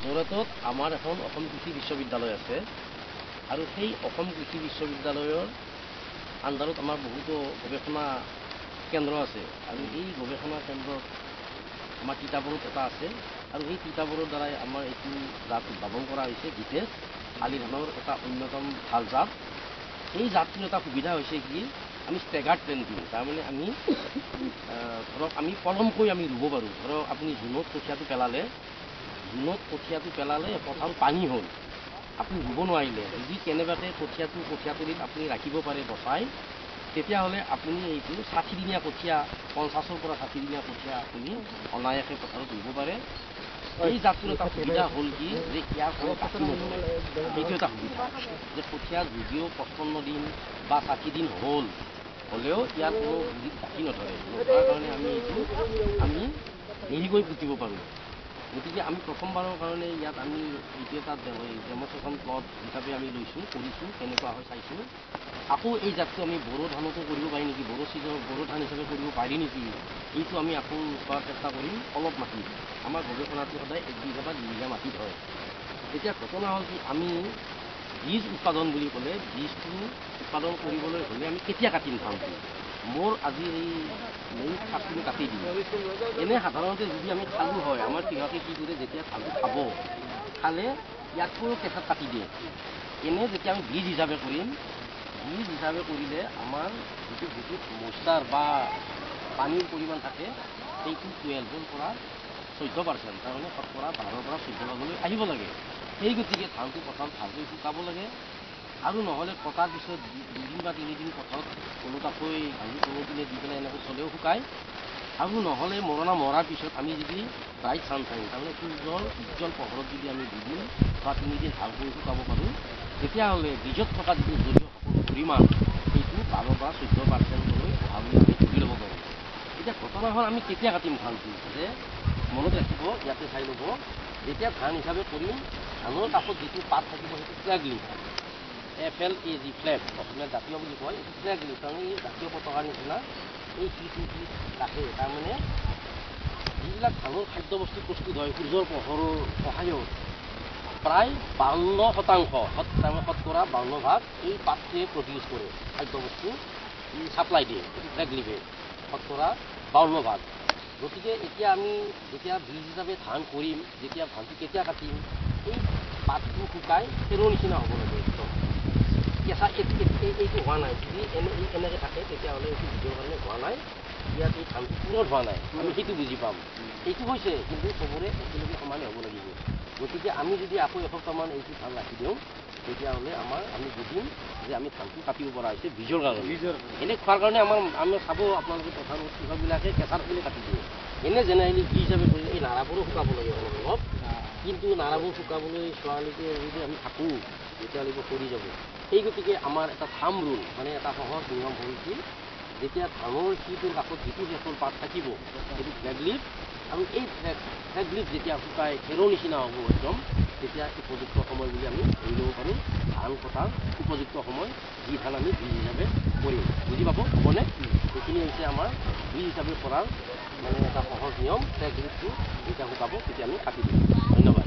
যোৰহাটত আমাৰ এখন অসম কৃষি বিশ্ববিদ্যালয় আছে আৰু সেই অসম কৃষি বিশ্ববিদ্যালয়ৰ আণ্ডাৰত আমাৰ বহুতো গৱেষণা কেন্দ্ৰ আছে আৰু এই গৱেষণা কেন্দ্ৰত আমাৰ তিতাবৰত এটা আছে আৰু এই তিতাবৰৰ দ্বাৰাই আমাৰ এইটো জাত উদ্ভাৱন কৰা হৈছে বিটেচ শালি ধানৰ এটা অন্যতম ভাল জাত। এই জাতটোৰ এটা সুবিধা হৈছে কি আমি ষ্টেগাৰ্ড প্লেণ্টিং, তাৰমানে আমি ধৰক আমি পলমকৈ আমি ৰুব পাৰোঁ। ধৰক আপুনি জুনত কঠীয়াটো পেলালে পথাৰত পানী হ'ল, আপুনি ৰুব নোৱাৰিলে, যদি কেনেবাকৈ কঠীয়াতলিত আপুনি ৰাখিব পাৰে বচাই, তেতিয়াহ'লে আপুনি এইটো 60 দিনীয়া কঠীয়া 50ৰ পৰা 60 দিনীয়া কঠীয়া আপুনি অনায়াসে পথাৰত ৰুব পাৰে। এই জাতটোৰ এটা সুবিধা হ'ল কি যে ইয়াৰ কোনো কাটি নধৰে, এইটো এটা সুবিধা যে কঠীয়া যদিও 55 দিন বা 60 দিন হ'লেও ইয়াৰ কোনো গুৰিত কাটি নধৰে, নধৰাৰ কাৰণে আমি এইটো দেৰিকৈ পুতিব পাৰোঁ। গতিকে আমি প্ৰথমবাৰৰ কাৰণে ইয়াত আমি এইটো এটা ডেমনষ্ট্ৰেশ্যন প্লট হিচাপে আমি কৰিছোঁ, কেনেকুৱা হয় চাইছোঁ। আকৌ এই জাতটো আমি বড়ো ধানতো কৰিব পাৰি নেকি, বড়ো ধান হিচাপে কৰিব পাৰি নেকি, এইটো আমি আকৌ কৰাৰ চেষ্টা কৰিম। অলপ মাটিত আমাৰ গৱেষণাটো সদায় 1 বিঘা বা 2 বিঘা মাটিত হয়। এতিয়া ঘটনা হ'ল কি আমি বীজ উৎপাদন বুলি ক'লে বীজটো উৎপাদন কৰিবলৈ হ'লে আমি কেতিয়া কাটিম ধানটো, মোৰ আজি এই মেইন কাঠখিনি কাটি দিম। এনে সাধাৰণতে যদি আমি খালোঁ হয়, আমাৰ কৃষকে কি কৰে যেতিয়া ধানটো খালে ইয়াতকৈও কেঁচাত কাটি দিয়ে। এনে যেতিয়া আমি বীজ হিচাপে কৰিম, বীজ হিচাপে কৰিলে আমাৰ যিটো মইশ্চাৰ বা পানীৰ পৰিমাণ থাকে সেইটো 12ৰ পৰা 14%, তাৰমানে শতকৰা 12ৰ পৰা 14% আহিব লাগে। সেই গতিকে ধানটো পথাৰত ভালকৈ শুকাব লাগে আৰু নহ'লে কটাৰ পিছত 2 দিন বা 3 দিন পথাৰত ওলোটাকৈ ভাঙি কোনো দিনে দি পেলাই এনেকৈ থ'লেও শুকায়। আৰু নহ'লে মৰাৰ পিছত আমি যদি ব্ৰাইট ছানশ্বাইন, তাৰমানে সূৰ্যৰ উজ্জ্বল পোহৰত যদি আমি 2 দিন বা 3 দিন ভালকৈ শুকাব পাৰোঁ, তেতিয়াহ'লে বীজত থকা যিটো জৈৱ পৰিমাণ সেইটো 12ৰ পৰা 14%লৈ অহা বুলি আমি ধৰি ল'ব পাৰোঁ। এতিয়া ঘটনা হ'ল আমি কেতিয়া কাটিম ধানটো, যে মনত ৰাখিব, ইয়াতে চাই ল'ব, যেতিয়া ধান হিচাপে কৰিম ধানৰ কাষত যিটো পাত থাকিব সেইটো ফ্লেগ লিফ, FLAG ফ্লেগ, অসমীয়াত জাতীয় বুলি কয়, এইটো ফ্লেগ লিফ, তাৰমানে এই জাতীয় পতাকাৰ নিচিনা এই শিলটো ৰাখে। তাৰমানে যিবিলাক ধানৰ খাদ্যবস্তু প্ৰস্তুত হয় সূৰ্যৰ পোহৰৰ সহায়ত প্ৰায় 52%, তাৰমানে শতকৰা 52% এই পাতটোৱে প্ৰডিউচ কৰে খাদ্যবস্তু, ছাপ্লাই দিয়ে ফ্লেগ লিফে, শতকৰা 52%। গতিকে এতিয়া আমি যেতিয়া বীজ হিচাপে ধান কৰিম, যেতিয়া ধানটো কেতিয়া কাটিম, এই পাতটো শুকাই খেৰৰ নিচিনা হ'ব লাগে, একদম কেঁচা এইটো হোৱা নাই। যদি এনেকৈ থাকে তেতিয়াহ'লে এইটো বীজৰ কাৰণে হোৱা নাই, ইয়াত এই ধানটো পুৰত হোৱা নাই, আমি সেইটো বুজি পাম। এইটো হৈছে কিন্তু চবৰে একেলগে সমানে হ'ব লাগিব। গতিকে আমি যদি আকৌ এসপ্তাহমান এইটো ধান ৰাখি দিওঁ, তেতিয়াহ'লে আমি বুজিম যে আমি ধানটো কাটিব পৰা হৈছে বীজৰ কাৰণে। এনে খোৱাৰ কাৰণে আমি চাব আপোনালোকে পথাৰত কৃষকবিলাকে কেঁচা থাকিলে কাটি দিয়ে। এনে জেনেৰেলি বীজ হিচাপে কৰিলে এই নাৰাবোৰো শুকাব লাগে অলপ, কিন্তু নাৰাবোৰ শুকাবলৈ ছোৱালীকে যদি আমি থাকোঁ তেতিয়ালৈকে সৰি যাব। সেই গতিকে আমাৰ এটা থাম ৰুল, মানে এটা সহজ নিয়ম হ'ল কি, যেতিয়া ধানৰ শিৰটোৰ কাষত যিটো শেষৰ পাত থাকিব সেইটো ফ্লেগ লিফ, আৰু এই ফ্লেগ লিফ যেতিয়া শুকাই খেৰৰ নিচিনা হ'ব একদম, তেতিয়া উপযুক্ত সময় বুলি আমি ধৰি ল'ব পাৰোঁ ধান কটাৰ উপযুক্ত সময়, যি ধান আমি বীজ হিচাপে কৰিম। বুজি পাব হ'বনে? সেইখিনি হৈছে আমাৰ বীজ হিচাপে কৰাৰ মানে এটা সহজ নিয়ম। ফ্লেগ লিফটো যেতিয়া শুকাব তেতিয়া আমি কাটি দিম। ধন্যবাদ।